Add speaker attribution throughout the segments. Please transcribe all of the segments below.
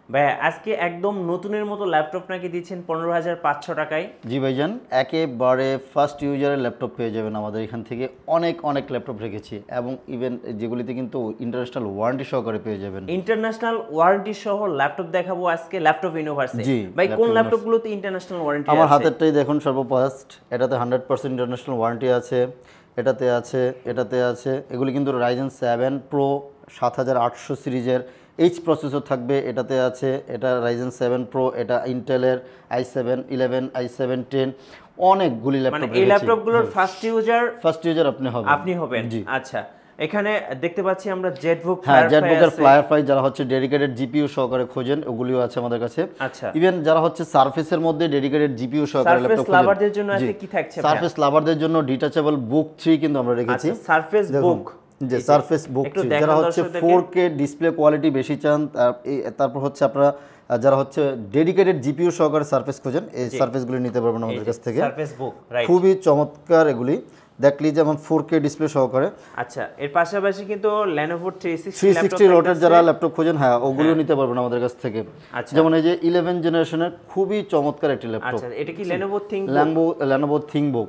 Speaker 1: ভাই আজকে একদম নতুনের মতো ল্যাপটপ নাকি দিচ্ছেন 15,500 টাকায়।
Speaker 2: জি ভাইজান, একেবারে ফার্স্ট ইউজারের ল্যাপটপ পেয়ে যাবেন আমাদের এখান থেকে। অনেক ল্যাপটপ রেখেছি এবং ইভেন যেগুলিতে কিন্তু ইন্টারন্যাশনাল ওয়ারেন্টি সহকারে পেয়ে যাবেন।
Speaker 1: ইন্টারন্যাশনাল ওয়ারেন্টি সহ ল্যাপটপ দেখাবো আজকে ল্যাপটপ ইউনিভার্সে।
Speaker 2: জি,
Speaker 1: ভাই কোন
Speaker 2: ল্যাপটপ
Speaker 1: ল্যাপটপগুলোতে ইন্টারন্যাশনাল ওয়ারেন্টি আছে?
Speaker 2: আমার হাতেরটাই দেখুন সর্বফার্স্ট, এটাতে 100% ইন্টারন্যাশনাল ওয়ারেন্টি আছে, এটাতে আছে। এগুলি কিন্তু রাইজেন 7 প্রো 7800 সিরিজের এইচ প্রসেসর থাকবে, এটাতে আছে। এটা রাইজেন 7 প্রো, এটা ইন্টেলের i7 11 i7 10, অনেকগুলি
Speaker 1: মানে
Speaker 2: ল্যাপটপ
Speaker 1: এই ল্যাপটপগুলোর ফার্স্ট ইউজার আপনি হবেন।
Speaker 2: জি
Speaker 1: আচ্ছা, এখানে দেখতে পাচ্ছি আমরা জেটবুক
Speaker 2: হ্যাঁ, জেটবুকের ফ্লায়ারফ্লাই যারা হচ্ছে ডেডিকেটেড জিপিইউ সহকারে খোঁজেন ওগুলিও আছে আমাদের কাছে।
Speaker 1: আচ্ছা,
Speaker 2: ইভেন যারা হচ্ছে সারফেসের মধ্যে ডেডিকেটেড জিপিইউ সহকারে ল্যাপটপ খোঁজেন,
Speaker 1: লাভারদের জন্য আছে কি থাকছে?
Speaker 2: সারফেস লাভারদের জন্য ডিটাচেবল বুক 3 কিন্তু আমরা রেখেছি।
Speaker 1: আচ্ছা, সারফেস বুক,
Speaker 2: যে সারফেস বুক 3 যারা হচ্ছে 4K ডিসপ্লে কোয়ালিটি বেশি চান, তারপর হচ্ছে আপনারা যারা হচ্ছে ডেডিকেটেড জিপিইউ সহকারে সারফেস খোঁজেন, এই সারফেসগুলো নিতে পারবেন আমাদের কাছ থেকে।
Speaker 1: সারফেস বুক, রাইট,
Speaker 2: খুবই চমৎকার এগুলি, দেখলি যেমন 4K ডিসপ্লে সহকারে।
Speaker 1: আচ্ছা, এর পাশাপাশি কিন্তু Lenovo
Speaker 2: 360 রোটের যারা ল্যাপটপ খোঁজেন, হ্যাঁ ওগুলিও নিতে পারবেন আমাদের কাছ থেকে। যেমন এই যে 11 জেনারেশনের খুবই চমৎকার একটি ল্যাপটপ।
Speaker 1: আচ্ছা, এটা কি Lenovo
Speaker 2: ThinkBook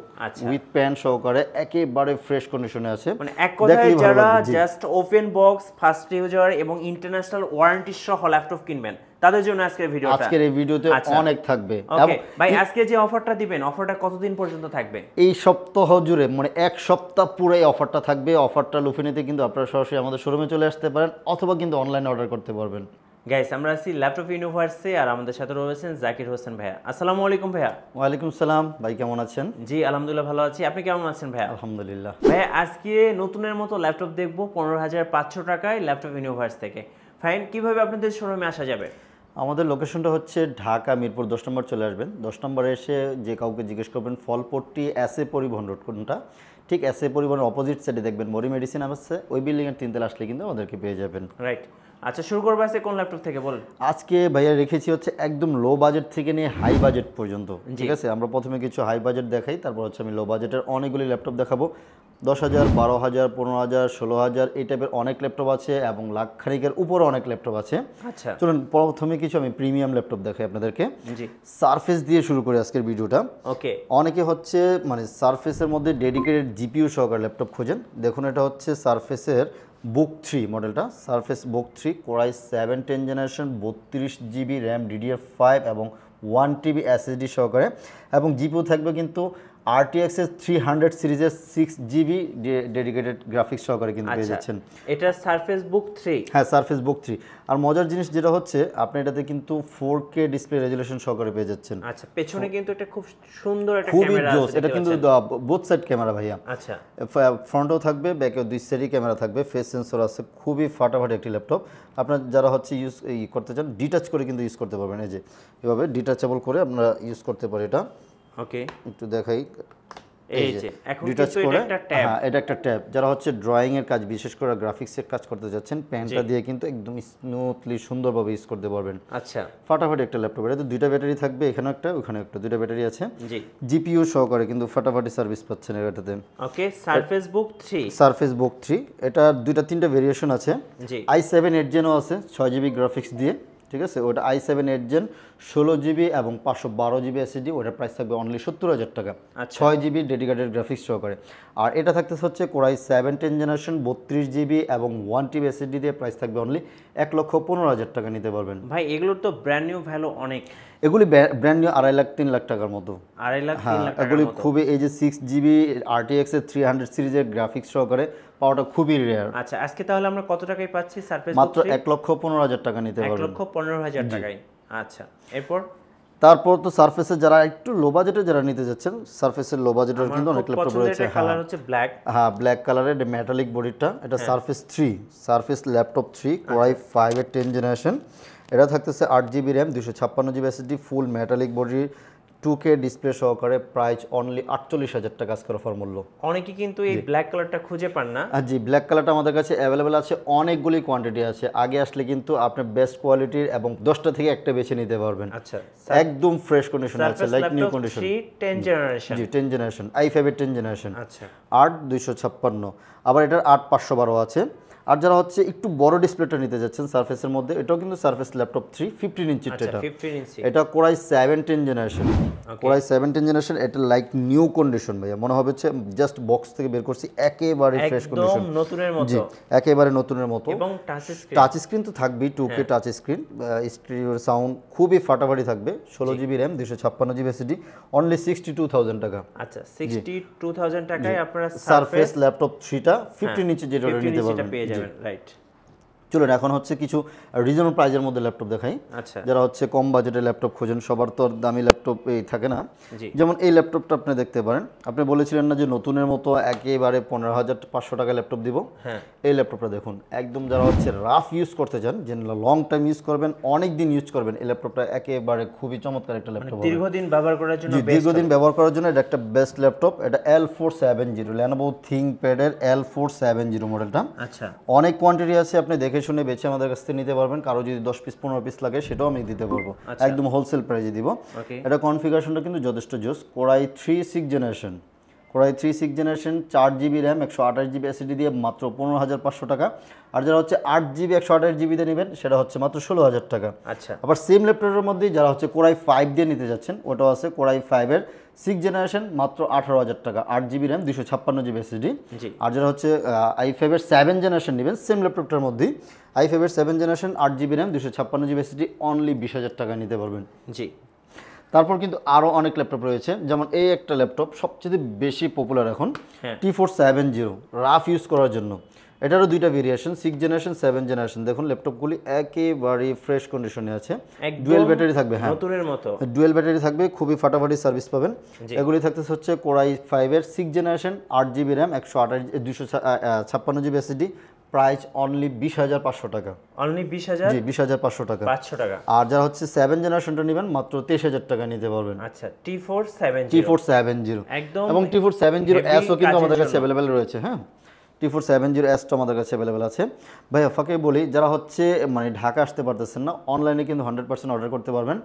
Speaker 2: উইথ প্যান সহকারে, একেবারে ফ্রেশ কন্ডিশনে আছে।
Speaker 1: মানে এক কথায় যারা just open box first user এবং ইন্টারন্যাশনাল ওয়ারেন্টি সহ ল্যাপটপ কিনবেন তাদের জন্য আজকের এই ভিডিওতে
Speaker 2: অনেক থাকবে।
Speaker 1: ভাই আজকে যে অফারটা দিবেন, অফারটা কতদিন পর্যন্ত থাকবে?
Speaker 2: এই সপ্তাহ জুড়ে, মানে এক সপ্তাহ পুরো এই অফারটা থাকবে। অফারটা লুফে নিতে কিন্তু আপনারা সরাসরি আমাদের শোরুমে চলে আসতে পারেন অথবা কিন্তু অনলাইনে অর্ডার করতে পারবেন।
Speaker 1: গাইস, আমরা আছি ল্যাপটপ ইউনিভার্সে আর আমাদের সাথে রয়েছেন জাকির হোসেন ভাইয়া। আসসালামু আলাইকুম ভাইয়া।
Speaker 2: ওয়ালাইকুম সালাম ভাই, কেমন আছেন?
Speaker 1: জি আলহামদুলিল্লাহ ভালো আছি, আপনি কেমন আছেন ভাইয়া?
Speaker 2: আলহামদুলিল্লাহ।
Speaker 1: ভাইয়া আজকে নতুনের মতো ল্যাপটপ দেখবো 15,500 টাকায় ল্যাপটপ ইউনিভার্স থেকে। ফাইন, কিভাবে আপনাদের শোরুমে আসা যাবে?
Speaker 2: আমাদের লোকেশনটা হচ্ছে ঢাকা মিরপুর 10 নম্বর চলে আসবেন। 10 নম্বরে এসে যে কাউকে জিজ্ঞেস করবেন ফলপট্টি এসএ পরিবহন রোড কোনটা, ঠিক এসএ পরিবহনের অপোজিট সাইডে দেখবেন মরি মেডিসিন আছে, ওই বিল্ডিংয়ের 3 তলা আসলে কিন্তু আমাদেরকে পেয়ে যাবেন।
Speaker 1: রাইট। আচ্ছা, শুরু করবো আজকে কোন ল্যাপটপ থেকে বলেন?
Speaker 2: আজকে ভাইয়া রেখেছি হচ্ছে একদম লো বাজেট থেকে নিয়ে হাই বাজেট পর্যন্ত, ঠিক আছে? আমরা প্রথমে কিছু হাই বাজেট দেখাই, তারপর হচ্ছে আমি লো বাজেটের অনেকগুলি ল্যাপটপ দেখাবো। 10,000, 12,000, 15,000, 16,000 এই টাইপের অনেক ল্যাপটপ আছে এবং লাখ খানিকের উপরে অনেক ল্যাপটপ আছে।
Speaker 1: আচ্ছা,
Speaker 2: চলুন প্রথমে কিছু আমি প্রিমিয়াম ল্যাপটপ দেখাই আপনাদেরকে।
Speaker 1: জি,
Speaker 2: সারফেস দিয়ে শুরু করি আজকের ভিডিওটা।
Speaker 1: ওকে।
Speaker 2: অনেকে হচ্ছে মানে সারফেসের মধ্যে ডেডিকেটেড জিপিইউ সহকারে ল্যাপটপ খোঁজেন। দেখুন এটা হচ্ছে সারফেসের বুক 3 মডেলটা, সারফেস বুক 3 core i 7 10 generation, 32GB RAM, DDR5 এবং 1TB SSD সহকারে, এবং জিপিইউ থাকবে কিন্তু RTX 300 সিরিজের 6GB ডেডিকেটেড গ্রাফিক্স সহকারে কিন্তু পেয়ে যাচ্ছেন।
Speaker 1: এটা সারফেস বুক 3,
Speaker 2: হ্যাঁ সারফেস বুক 3। আর মজার জিনিস যেটা হচ্ছে আপনি এটাতে কিন্তু 4K ডিসপ্লে রেজোলিউশন সহকারে পেয়ে যাচ্ছেন।
Speaker 1: আচ্ছা, পেছনে কিন্তু এটা খুব সুন্দর একটা
Speaker 2: খুবই
Speaker 1: ক্যামেরা
Speaker 2: জোস,
Speaker 1: আছে,
Speaker 2: এটা কিন্তু বোথ সাইড ক্যামেরা ভাইয়া।
Speaker 1: আচ্ছা,
Speaker 2: ফ্রন্টও থাকবে, ব্যাকেও দুই সাইডই ক্যামেরা থাকবে, ফেস সেন্সর আছে। খুবই ফাটাফাটি একটি ল্যাপটপ। আপনার যারা হচ্ছে ইউজ করতে চান ডিটাচ করে কিন্তু ইউজ করতে পারবেন। এই যে এভাবে ডিটাচেবল করে আমরা ইউজ করতে পারি এটা।
Speaker 1: ওকে,
Speaker 2: একটু দেখাই,
Speaker 1: এই যে এখন কিন্তু এটা একটা ট্যাব।
Speaker 2: হ্যাঁ এটা একটা ট্যাব। যারা হচ্ছে ড্রয়িং এর কাজ, বিশেষ করে গ্রাফিক্সের কাজ করতে যাচ্ছেন, প্যানটা দিয়ে কিন্তু একদম স্মুথলি সুন্দরভাবে ইউজ করতে পারবেন।
Speaker 1: আচ্ছা,
Speaker 2: ফাটাফাটি একটা ল্যাপটপ। এটাতে দুইটা ব্যাটারি থাকবে, এখানে একটা ওখানে একটা, দুইটা ব্যাটারি আছে।
Speaker 1: জি,
Speaker 2: জিপিইউ সহকারে কিন্তু ফাটাফাটি সার্ভিস পাচ্ছেন এটাতে।
Speaker 1: ওকে, সারফেস বুক 3,
Speaker 2: সারফেস বুক 3 এটা দুইটা তিনটা ভেরিয়েশন আছে।
Speaker 1: জি,
Speaker 2: i7 8 জেনও আছে 6GB গ্রাফিক্স দিয়ে, ঠিক আছে? ওটা i7 8 জেন 16GB এবং 512GB SSD, ওটার প্রাইস থাকবে অনলি 70,000 টাকা, 6GB ডেডিকেটেড গ্রাফিক্স সহকারে। আর এটা থাকতেছে হচ্ছে কোরাই 7 10 জেনারেশন 32GB এবং 1TB SSD দিয়ে, প্রাইস থাকবে অনলি 1,15,000 টাকা নিতে পারবেন।
Speaker 1: ভাই এগুলোর তো ব্র্যান্ড নিউ ভ্যালু অনেক।
Speaker 2: এগুলি ব্র্যান্ড নিউ 2.5 লাখ 3 লাখ টাকার মতো।
Speaker 1: 2.5 লাখ 3
Speaker 2: হ্যাঁ
Speaker 1: লাখ টাকার
Speaker 2: এগুলি
Speaker 1: মতো।
Speaker 2: খুবই, এই যে 6GB RTX 300 সিরিজের গ্রাফিক্স সহকারে পাওয়াটা খুবই রেয়ার।
Speaker 1: আচ্ছা, আজকে তাহলে আমরা কত টাকায় পাচ্ছি সারফেস বুক 3?
Speaker 2: মাত্র 1,15,000 টাকা নিতে পারবেন।
Speaker 1: 1,15,000 টাকায়। আচ্ছা, এরপর
Speaker 2: তারপর তো সারফেসের যারা একটু লো বাজেটে যারা নিতে যাচ্ছেন, সারফেসের লো বাজেটের কিন্তু অনেক ল্যাপটপ রয়েছে।
Speaker 1: কালার হচ্ছে ব্ল্যাক।
Speaker 2: হ্যাঁ ব্ল্যাক কালারের মেটালিক বডিটা, এটা সারফেস 3, সারফেস ল্যাপটপ 3 কোরাই 5 এর 10 জেনারেশন। এটা থাকতেছে 8GB র্যাম, 256GB SSD, ফুল মেটালিক বডি, 2K ডিসপ্লে সহকারে, প্রাইস অনলি 48,000 টাকা আজকের অফার মূল্য।
Speaker 1: অনেকে কিন্তু এই ব্ল্যাক কালারটা খুঁজে পান না।
Speaker 2: জি ব্ল্যাক কালারটা আমাদের কাছে অ্যাভেলেবেল আছে, অনেকগুলি কোয়ান্টিটি আছে। আগে আসলে কিন্তু আপনি বেস্ট কোয়ালিটির এবং 10টা থেকে একটা বেছে নিতে পারবেন।
Speaker 1: আচ্ছা,
Speaker 2: একদম ফ্রেশ কন্ডিশনে আছে, লাইক নিউ কন্ডিশন।
Speaker 1: 10 জেনারেশন।
Speaker 2: জি 10 জেনারেশন, i5 এর 10 জেনারেশন।
Speaker 1: আচ্ছা,
Speaker 2: 8 256। আবার এটার 8 512 আছে। আর যারা হচ্ছে একটু বড় ডিসপ্লেটা নিতে যাচ্ছেন সারফেসের মধ্যে, এটাও কিন্তু সারফেস ল্যাপটপ 3 15 ইঞ্চির এটা
Speaker 1: 15 ইঞ্চি।
Speaker 2: এটা কোরাই 7 জেনারেশন, কোরাই 7 জেনারেশন। এটা লাইক নিউ কন্ডিশন ভাইয়া, মনে হবে হচ্ছে জাস্ট বক্স থেকে বের করছি, একেবারে ফ্রেশ কন্ডিশন,
Speaker 1: একদম নতুনের মতো।
Speaker 2: জি একেবারে নতুনের মতো।
Speaker 1: এবং টাচ
Speaker 2: স্ক্রিন তো থাকবেই, 2K touch screen, stereo sound খুবই ফাটাফাটি থাকবে। 16 GB RAM, 256 GB SSD, only 62,000 টাকা।
Speaker 1: আচ্ছা 62,000 টাকায় আপনারা
Speaker 2: সারফেস ল্যাপটপ 3টা 15 ইঞ্চি যেটা নিতে পারবেন,
Speaker 1: পেয়ে যাবেন, রাইট।
Speaker 2: চলুন এখন হচ্ছে কিছু রিজনেবল প্রাইজের মধ্যে ল্যাপটপ দেখাই।
Speaker 1: আচ্ছা,
Speaker 2: যারা হচ্ছে কম বাজেটের ল্যাপটপ খোঁজেন, সবার তো আর দামি ল্যাপটপ এই থাকে না।
Speaker 1: জি।
Speaker 2: যেমন এই ল্যাপটপটা আপনি দেখতে পারেন, আপনি বলেছিলেন না যে নতুনের মতো একেবারে 15,500 টাকা ল্যাপটপ দিব,
Speaker 1: হ্যাঁ
Speaker 2: এই ল্যাপটপটা দেখুন একদম যারা হচ্ছে রাফ ইউজ করতে চান, যে লং টাইম ইউজ করবেন, অনেক দিন ইউজ করবেন, এই ল্যাপটপটা একেবারে খুবই চমৎকার একটা ল্যাপটপ হবে।
Speaker 1: দীর্ঘদিন ব্যবহার করার জন্য
Speaker 2: দীর্ঘদিন ব্যবহার করার জন্য এটা একটা বেস্ট ল্যাপটপ। এটা L470 Lenovo ThinkPad এর L470 মডেলটা।
Speaker 1: আচ্ছা,
Speaker 2: অনেক কোয়ান্টিটি আছে, আপনি দেখে শুনে বেছে আমাদের কাছ থেকে নিতে পারবেন। কারো যদি 10 পিস 15 পিস লাগে সেটাও আমি দিতে পারবো, একদম হোলসেল প্রাইসে দিব। এটা কনফিগারেশনটা কিন্তু যথেষ্ট জোস। Core i 3 generation, core i 3 generation, 4 GB RAM, 128 GB SSD দিয়ে মাত্র 15,500 টাকা। আর যারা হচ্ছে 8 জিবি 128 জিবি দিয়ে নেবেন সেটা হচ্ছে মাত্র 16,000 টাকা।
Speaker 1: আচ্ছা,
Speaker 2: আবার সেম ল্যাপটপের মধ্যেই যারা হচ্ছে কোরাই 5 দিয়ে নিতে যাচ্ছেন, ওটাও আছে কোরাই 5 এর 6 জেনারেশন, মাত্র 18,000 টাকা, 8 জিবি র্যাম, 256 জিবি এসএসডি। আর যারা হচ্ছে i5 এর 7 জেনারেশন নেবেন সেম ল্যাপটপটার মধ্যেই, i5 এর 7 generation, 8 GB RAM, 256 GB SSD, only 20,000 টাকা নিতে পারবেন।
Speaker 1: জি।
Speaker 2: তারপর কিন্তু আরও অনেক ল্যাপটপ রয়েছে, যেমন এই একটা ল্যাপটপ সবচেয়ে বেশি পপুলার এখন, T470 রাফ ইউজ করার জন্য। এটারও দুইটা ভেরিয়েশন, 6 জেনারেশন, 7 জেনারেশন। দেখুন ল্যাপটপগুলি একেবারে ফ্রেশ কন্ডিশনে আছে, ডুয়েল ব্যাটারি থাকবে, হ্যাঁ
Speaker 1: নতুনের মতো
Speaker 2: ডুয়েল ব্যাটারি থাকবে, খুবই ফাটাফাটি সার্ভিস পাবেন। এগুলি থাকতেছে হচ্ছে কোরাই 5 এর 6 generation, 8 GB RAM, 256 GB SSD, price only 20,500 টাকা।
Speaker 1: অনলি 20,000?
Speaker 2: জি 20,500 টাকা।
Speaker 1: 500 টাকা।
Speaker 2: আর যারা হচ্ছে 7 জেনারেশনটা নেবেন মাত্র 23,000 টাকা নিতে পারবেন।
Speaker 1: আচ্ছা,
Speaker 2: T470
Speaker 1: একদম,
Speaker 2: এবং T470 S ও কিন্তু আমাদের কাছে अवेलेबल রয়েছে, হ্যাঁ T470 S তো আমাদের কাছে अवेलेबल আছে। ভাইয়া ফাঁকে বলি, যারা হচ্ছে মানে ঢাকা আসতে পারতেছেন না, অনলাইনে কিন্তু 100% অর্ডার করতে পারবেন।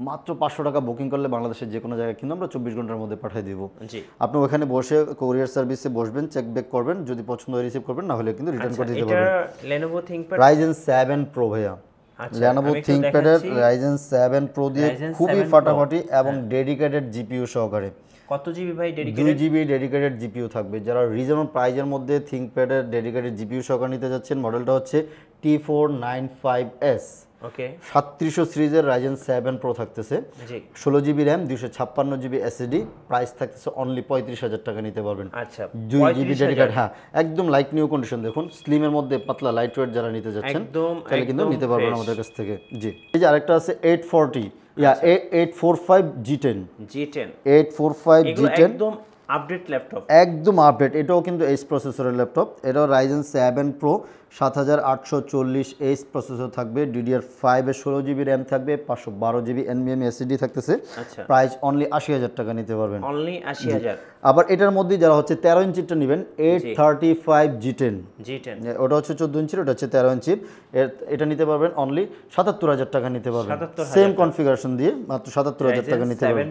Speaker 2: মাত্র 500 টাকা বুকিং করলে বাংলাদেশের যে কোনো জায়গায় কিন্তু আমরা 24 ঘন্টার মধ্যে পাঠিয়ে দিব।
Speaker 1: জি।
Speaker 2: আপনি ওখানে বসে কুরিয়ার সার্ভিসে বসবেন, চেক ব্যাক করবেন, যদি পছন্দ হয় রিসিভ করবেন, না হলে কিন্তু রিটার্ন করে দিতে পারবেন।
Speaker 1: এটা Lenovo ThinkPad
Speaker 2: Ryzen 7 Pro ভাইয়া, Lenovo ThinkPad এর Ryzen 7 Pro দিয়ে খুবই ফাটাফাটি এবং ডেডিকেটেড জিপিইউ সহকারে।
Speaker 1: কত জিবি ভাই ডেডিকেটেড?
Speaker 2: 2 জিবি ডেডিকেটেড জিপিইউ থাকবে। যারা রিজনেবল প্রাইজের মধ্যে ThinkPad এর ডেডিকেটেড জিপিইউ সহকারে নিতে যাচ্ছেন, মডেলটা হচ্ছে T495S।
Speaker 1: ওকে,
Speaker 2: 3700 সিরিজের Ryzen 7 Pro থাকতেছে,
Speaker 1: জি
Speaker 2: 16 GB RAM, 256 GB SSD, price থাকতেছে অনলি 35,000 টাকা নিতে পারবেন।
Speaker 1: আচ্ছা,
Speaker 2: 2 জিবি ডেডিকেটেড, হ্যাঁ একদম লাইট নিউ কন্ডিশন। দেখুন স্লিমের মধ্যে পাতলা লাইট ওয়েট যারা নিতে যাচ্ছেন তাহলে কিন্তু নিতে পারবেন আমাদের কাছ থেকে। জি, এই যে আরেকটা আছে 840 845 G10 845 G10,
Speaker 1: একদম আপডেট ল্যাপটপ,
Speaker 2: একদম আপডেট। এটাও কিন্তু এইচ প্রসেসরের ল্যাপটপ। এটাও Ryzen 7 Pro 7840H প্রসেসর থাকবে, DDR5 এর 16 জিবি র্যাম থাকবে, 512 জিবি NVMe SSD থাকতেছে।
Speaker 1: আচ্ছা,
Speaker 2: প্রাইস অনলি 80,000 টাকা নিতে পারবেন,
Speaker 1: অনলি 80,000।
Speaker 2: আবার এটার মধ্যে যারা হচ্ছে 13 ইঞ্চিটা নেবেন 835 G10, ওটা হচ্ছে 14 ইঞ্চির, ওটা হচ্ছে 13 ইঞ্চির। এটা নিতে পারবেন অনলি 77,000 টাকা নিতে পারবেন, সেম কনফিগারেশন দিয়ে মাত্র 77,000 টাকা নিতে পারবেন।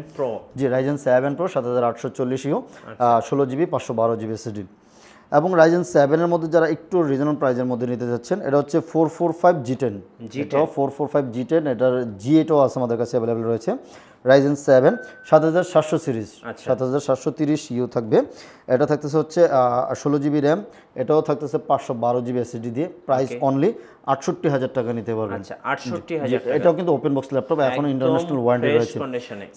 Speaker 2: জি Ryzen 7 Pro 7840 16 GB 512 GB SSD। এবং Ryzen 7 এর মধ্যে যারা একটু রিজনেবল প্রাইজের মধ্যে নিতে যাচ্ছেন, এটা হচ্ছে 445 G10, এটাও 445 G10, এটার G8 ও আছে আমাদের কাছে अवेलेबल রয়েছে। Ryzen 7 7700 সিরিজ, 7730U থাকবে। এটা থাকতেছে হচ্ছে 16 জিবি র্যাম, এটাও থাকতেছে 512 জিবি এসএসডি দিয়ে, প্রাইস অনলি 68,000 টাকা নিতে পারবেন।
Speaker 1: আচ্ছা, 68,000 টাকা।
Speaker 2: এটাও কিন্তু ওপেন বক্স ল্যাপটপ, এখন ইন্টারন্যাশনাল ওয়ারেন্টি রয়েছে।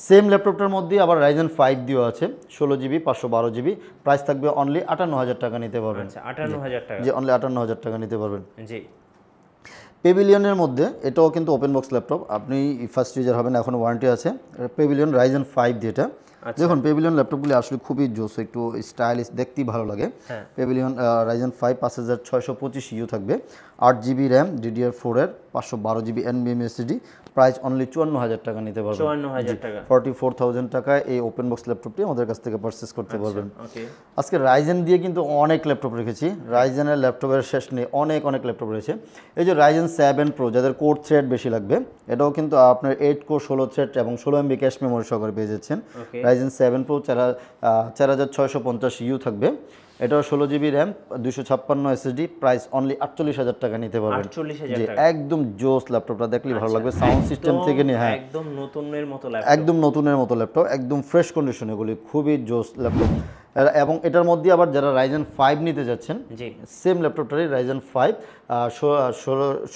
Speaker 2: সেম ল্যাপটপটার মধ্যে আবার Ryzen 5 দিও আছে, 16 জিবি 512 জিবি, প্রাইস থাকবে অনলি 58,000 টাকা নিতে পারবেন।
Speaker 1: আচ্ছা, 58,000 টাকা।
Speaker 2: জি, অনলি 58,000 টাকা নিতে পারবেন।
Speaker 1: জি।
Speaker 2: পেভিলিয়নের মধ্যে এটাও কিন্তু ওপেন বক্স ল্যাপটপ, আপনি ফার্স্ট ইউজার হবেন, এখন ওয়ারেন্টি আছে। পেভিলিয়ন Ryzen 5 দিয়ে এটা। দেখুন পেভিলিয়ন ল্যাপটপগুলি আসলে খুবই জোস, একটু স্টাইলিশ, দেখতেই ভালো লাগে। পেভিলিয়ন Ryzen 5 5625U থাকবে, 8 জিবি র্যাম, DDR4 এর, 512 GB NVMe SSD, price only 54,000 টাকা নিতে পারবেন।
Speaker 1: 54,000 টাকা,
Speaker 2: 44,000 টাকায় এই ওপেন বক্স ল্যাপটপটি আমাদের কাছ থেকে পারচেজ করতে পারবেন। আজকে Ryzen দিয়ে কিন্তু অনেক ল্যাপটপ রেখেছি, Ryzen-এর ল্যাপটপের শেষ নেই, অনেক ল্যাপটপ রয়েছে। এই যে Ryzen 7 Pro যাদের কোর থ্রেড বেশি লাগবে, এটাও কিন্তু আপনার 8 কোর 16 থ্রেড এবং 16 MB ক্যাশ মেমোরি সহকারে পেয়ে যাচ্ছেন। Ryzen 7 Pro 4650U থাকবে। এটাও 16 GB RAM 256 SSD, price only 48,000 টাকা নিতে পারবেন।
Speaker 1: 48,000
Speaker 2: জি,
Speaker 1: টাকা।
Speaker 2: একদম জোস ল্যাপটপটা দেখলে ভালো লাগবে, সাউন্ড সিস্টেম থেকে নিয়ে হ্যাঁ
Speaker 1: একদম নতুনের মতো ল্যাপটপ।
Speaker 2: একদম নতুনের মতো ল্যাপটপ, একদম ফ্রেশ কন্ডিশন, এগুলি খুবই জোস ল্যাপটপ। এবং এটার মধ্যে আবার যারা রাইজেন 5 নিতে যাচ্ছেন,
Speaker 1: জি
Speaker 2: সেম ল্যাপটপটারই Ryzen 5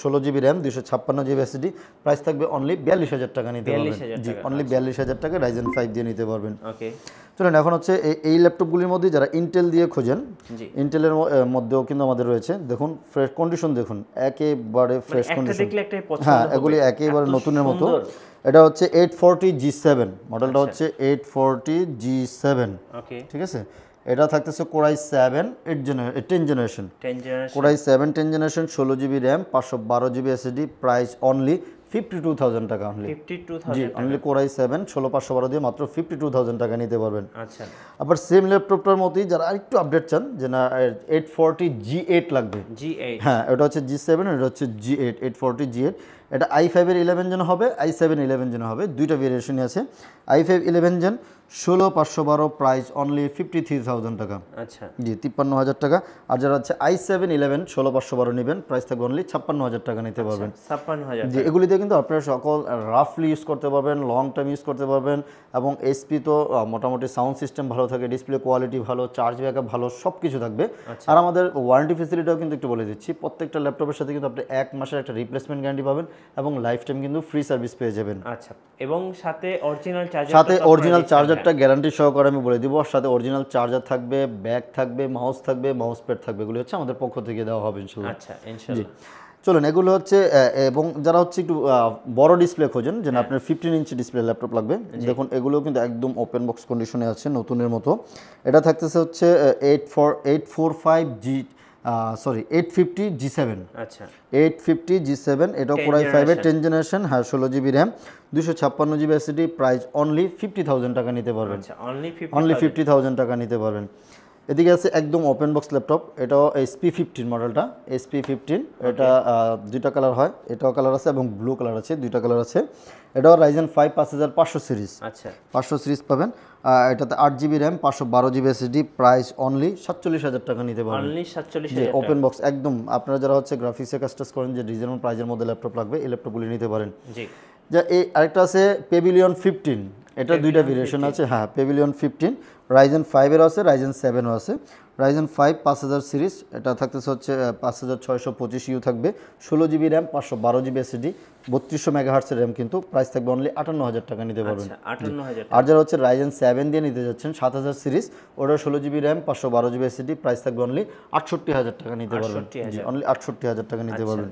Speaker 2: 16 GB RAM 256 GB SSD, price থাকবে অনলি 42,000 টাকা নিতে পারবেন।
Speaker 1: 42,000
Speaker 2: জি,
Speaker 1: টাকা,
Speaker 2: অনলি 42,000 টাকা রাইজেন 5 দিয়ে নিতে পারবেন।
Speaker 1: ওকে
Speaker 2: চলুন এখন হচ্ছে এই ল্যাপটপগুলির মধ্যে যারা ইন্টেল দিয়ে খোঁজেন,
Speaker 1: জি
Speaker 2: ইন্টেলের মধ্যেও কিন্তু আমাদের রয়েছে। দেখুন ফ্রেশ কন্ডিশন, দেখুন একেবারে ফ্রেশ
Speaker 1: একটা
Speaker 2: কন্ডিশন।
Speaker 1: দেখলে একটাই পছন্দ
Speaker 2: হ্যাঁ,
Speaker 1: হবে।
Speaker 2: এগুলি একেবারে
Speaker 1: এত
Speaker 2: নতুনের মতো।
Speaker 1: সুন্দর।
Speaker 2: এটা হচ্ছে 840G7 মডেলটা, হচ্ছে 840G7।
Speaker 1: ওকে
Speaker 2: ঠিক আছে, এটা থাকতেছে core i 7 10 generation,
Speaker 1: 10 generation,
Speaker 2: core i 7 10 generation, 16 GB RAM 512 GB SSD, price only 52,000 টাকা অনলি।
Speaker 1: 52,000
Speaker 2: জি,
Speaker 1: টাকা।
Speaker 2: অনলি কোরাই 7 16512 দিয়ে মাত্র 52,000 টাকা নিতে পারবেন।
Speaker 1: আচ্ছা
Speaker 2: আবার সেম ল্যাপটপটার মতোই যারা আরেকটু আপডেট চান, যে না 840G8 লাগবে,
Speaker 1: G8,
Speaker 2: হ্যাঁ এটা হচ্ছে G7, এটা হচ্ছে G8, 840G8। এটা i5 এর 11 জেন হবে, i7 11 জেন হবে, দুইটা ভেরিয়েশনই আছে। i5 11 জেন 16512, প্রাইস অনলি 53,000 টাকা।
Speaker 1: আচ্ছা
Speaker 2: জি, 53,000 টাকা। আর যারা হচ্ছে i7 11 16512 নেবেন, প্রাইস থাকবে অনলি 56,000 টাকা নিতে পারবেন।
Speaker 1: 56,000
Speaker 2: যে এগুলিতে কিন্তু আপনারা সকল রাফলি ইউজ করতে পারবেন, লং টাইম ইউজ করতে পারবেন। এবং এসপি তো মোটামুটি সাউন্ড সিস্টেম ভালো থাকে, ডিসপ্লে কোয়ালিটি ভালো, চার্জ ব্যাকআপ ভালো, সব কিছু থাকবে। আর আমাদের ওয়ারেন্টি ফেসিলিটিও কিন্তু একটু বলে দিচ্ছি, প্রত্যেকটা ল্যাপটপের সাথে কিন্তু আপনি 1 মাসের একটা রিপ্লেসমেন্ট গ্যারান্টি পাবেন এবং লাইফ টাইম কিন্তু ফ্রি সার্ভিস পেয়ে যাবেন।
Speaker 1: আচ্ছা, এবং সাথে অরিজিনাল চার্জার,
Speaker 2: সাথে অরিজিনাল চার্জারটা গ্যারান্টি সহকারে আমি বলে দিব, সাথে অরিজিনাল চার্জার থাকবে, ব্যাগ থাকবে, মাউস থাকবে, মাউস প্যাড থাকবে, এগুলো হচ্ছে আমাদের পক্ষ থেকে দেওয়া হবে ইনশাআল্লাহ।
Speaker 1: আচ্ছা ইনশাআল্লাহ।
Speaker 2: চলুন এগুলো হচ্ছে এবং যারা হচ্ছে একটু বড় ডিসপ্লে খোঁজেন, যেন আপনার 15 ইঞ্চি ডিসপ্লে ল্যাপটপ লাগবে, দেখুন এগুলো কিন্তু একদম ওপেন বক্স কন্ডিশনে আছে, নতুনের মতো। এটা থাকতেছে হচ্ছে 850G7,
Speaker 1: আচ্ছা
Speaker 2: 850G7, এটাও কোরাই 5 এর 10 জেনারেশন, হ্যাঁ 16 GB RAM 256 GB SSD, price only 50,000 টাকা নিতে পারবেন।
Speaker 1: আচ্ছা অনলি
Speaker 2: অনলি 50,000 টাকা নিতে পারবেন। এদিকে আছে একদম ওপেন বক্স ল্যাপটপ, এটাও SP15 মডেলটা, SP15। এটা দুইটা কালার হয়, এটাও কালার আছে এবং ব্লু কালার আছে, দুইটা কালার আছে। এটাও রাইজেন 5 5500 সিরিজ,
Speaker 1: আচ্ছা
Speaker 2: 500 সিরিজ পাবেন। এটাতে 8 GB RAM 512 GB SSD, price only 47,000 টাকা নিতে পারবেন।
Speaker 1: অনলি
Speaker 2: যে
Speaker 1: 47,000
Speaker 2: ওপেন বক্স একদম, আপনারা যারা হচ্ছে গ্রাফিক্সে কাজ করেন, যে রিজনেবল প্রাইজের মধ্যে ল্যাপটপ লাগবে, এই ল্যাপটপগুলি নিতে পারেন।
Speaker 1: জি
Speaker 2: যা এই আরেকটা আছে পেভিলিয়ন 15, এটা দুইটা ভেরিয়েশন আছে, হ্যাঁ পেভিলিয়ন 15, রাইজেন 5 এরও আছে, রাইজেন 7ও আছে। রাইজেন 5 5000 সিরিজ, এটা থাকতেছে হচ্ছে 5625 ইউ থাকবে, 16 জিবি র্যাম 512 জিবি এসএসডি, 3200 মেগাহার্টসের র্যাম, কিন্তু প্রাইস থাকবে অনলি 58,000 টাকা নিতে পারবেন।
Speaker 1: আচ্ছা 58,000
Speaker 2: আর যারা হচ্ছে রাইজেন 7 দিয়ে নিতে যাচ্ছেন 7000 সিরিজ, ওটা 16 GB RAM 512 GB SSD, price থাকবে অনলি 68,000 টাকা নিতে পারবেন। জি, অনলি 68,000 টাকা নিতে পারবেন।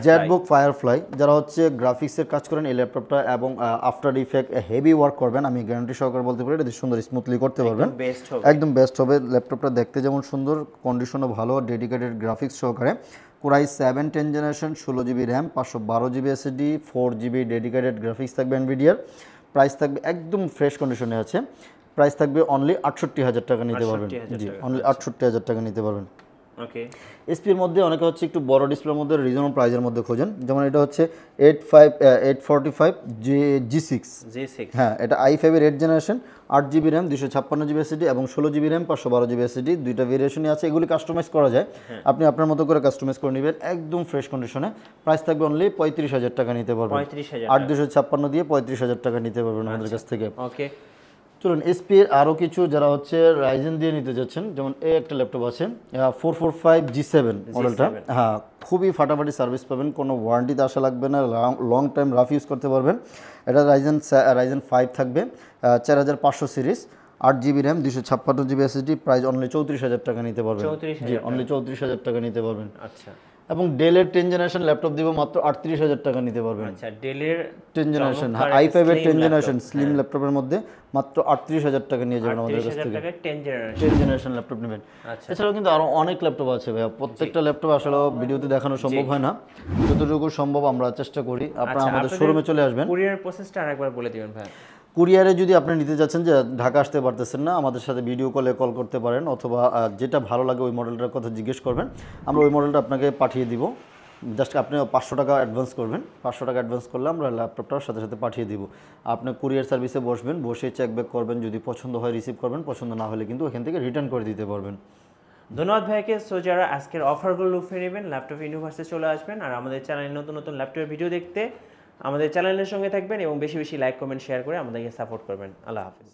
Speaker 2: জেটবুক ফায়ারফ্লাই, যারা হচ্ছে গ্রাফিক্সের কাজ করেন এই ল্যাপটপটা, এবং আফটার ইফেক্ট হেভি ওয়ার্ক করবেন, আমি গ্যারান্টি সহকারে বলতে পারি, এটা সুন্দর স্মুথলি করতে পারবেন, একদম বেস্ট হবে। ল্যাপটপটা দেখতে যেমন সুন্দর, কন্ডিশনও ভালো, ডেডিকেটেড গ্রাফিক্স সহকারে। Core i 7 10 generation, 16 GB RAM 512 GB SSD, 4 GB dedicated graphics থাকবে এনভিডিয়ার, প্রাইস থাকবে একদম ফ্রেশ কন্ডিশনে আছে, প্রাইস থাকবে অনলি 68,000 টাকা নিতে পারবেন। জি, অনলি 68,000 টাকা নিতে পারবেন।
Speaker 1: ওকে,
Speaker 2: এসপির মধ্যে অনেকে হচ্ছে একটু বড় ডিসপ্লের মধ্যে রিজনেবল প্রাইজের মধ্যে খোঁজেন, যেমন এটা হচ্ছে 845 G6, হ্যাঁ এটা i5 এর 8 generation, 8 GB RAM 256 GB SSD এবং 16 জিবি র্যাম 512 জিবি এসএসডি, দুইটা ভেরিয়েশনই আছে। এগুলি কাস্টমাইজ করা যায়, আপনি আপনার মতো করে কাস্টমাইজ করে নেবেন, একদম ফ্রেশ কন্ডিশনে। প্রাইস থাকবে অনলি 35,000 টাকা নিতে পারবেন। 8,256 দিয়ে 35,000 টাকা নিতে পারবেন আমাদের কাছ থেকে।
Speaker 1: ওকে,
Speaker 2: চলুন এসপি এর আরও কিছু যারা হচ্ছে রাইজেন দিয়ে নিতে যাচ্ছেন, যেমন এই একটা ল্যাপটপ আছে 445G7 মডেলটা, হ্যাঁ খুবই ফাটাফাটি সার্ভিস পাবেন, কোনো ওয়ারেন্টিতে আসা লাগবে না, লং টাইম রাফ ইউজ করতে পারবেন। এটা রাইজেন 5 থাকবে, 4500 series, 8 GB RAM 256 GB SSD, price only 34,000 টাকা নিতে পারবেন। জি, অনলি 34,000 টাকা নিতে পারবেন।
Speaker 1: আচ্ছা,
Speaker 2: এবং ডেলের 10 জেনারেশন ল্যাপটপ দিব মাত্র 38,000 টাকা নিতে পারবেন।
Speaker 1: আচ্ছা, ডেলের
Speaker 2: 10 জেনারেশন, হ্যাঁ i5 এর 10 জেনারেশন স্লিম ল্যাপটপের মধ্যে মাত্র 38,000 টাকা নিয়ে যাবেন আমাদের কাছ থেকে। 10 জেনারেশন ল্যাপটপ নেবেন। এছাড়াও কিন্তু আরো অনেক ল্যাপটপ আছে ভাইয়া, প্রত্যেকটা ল্যাপটপ আসলে ভিডিওতে দেখানো সম্ভব হয় না, যতটুকু সম্ভব আমরা চেষ্টা করি। আপনারা আমাদের শোরুমে চলে আসবেন।
Speaker 1: কুরিয়ার প্রসেসটা আরেকবার বলে দিবেন ভাই।
Speaker 2: কুরিয়ারে যদি আপনি নিতে যাচ্ছেন, যে ঢাকা আসতে পারতেছেন না, আমাদের সাথে ভিডিও কলে কল করতে পারেন, অথবা যেটা ভালো লাগে ওই মডেলটার কথা জিজ্ঞেস করবেন, আমরা ওই মডেলটা আপনাকে পাঠিয়ে দিব। জাস্ট আপনি 500 টাকা অ্যাডভান্স করবেন, 500 টাকা অ্যাডভান্স করলে আমরা ল্যাপটপটার সাথে সাথে পাঠিয়ে দিব। আপনি কুরিয়ার সার্ভিসে বসবেন, বসে চেক ব্যাক করবেন, যদি পছন্দ হয় রিসিভ করবেন, পছন্দ না হলে কিন্তু ওখান থেকে রিটার্ন করে দিতে পারবেন।
Speaker 1: ধন্যবাদ ভাইকে। সো যারা আজকের অফারগুলো লুফে নেবেন, ল্যাপটপ ইউনিভার্সে চলে আসবেন, আর আমাদের চ্যানেলে নতুন নতুন ল্যাপটপের ভিডিও দেখতে আমাদের চ্যানেলের সঙ্গে থাকবেন এবং বেশি বেশি লাইক কমেন্ট শেয়ার করে আমাদেরকে সাপোর্ট করবেন। আল্লাহ হাফিজ।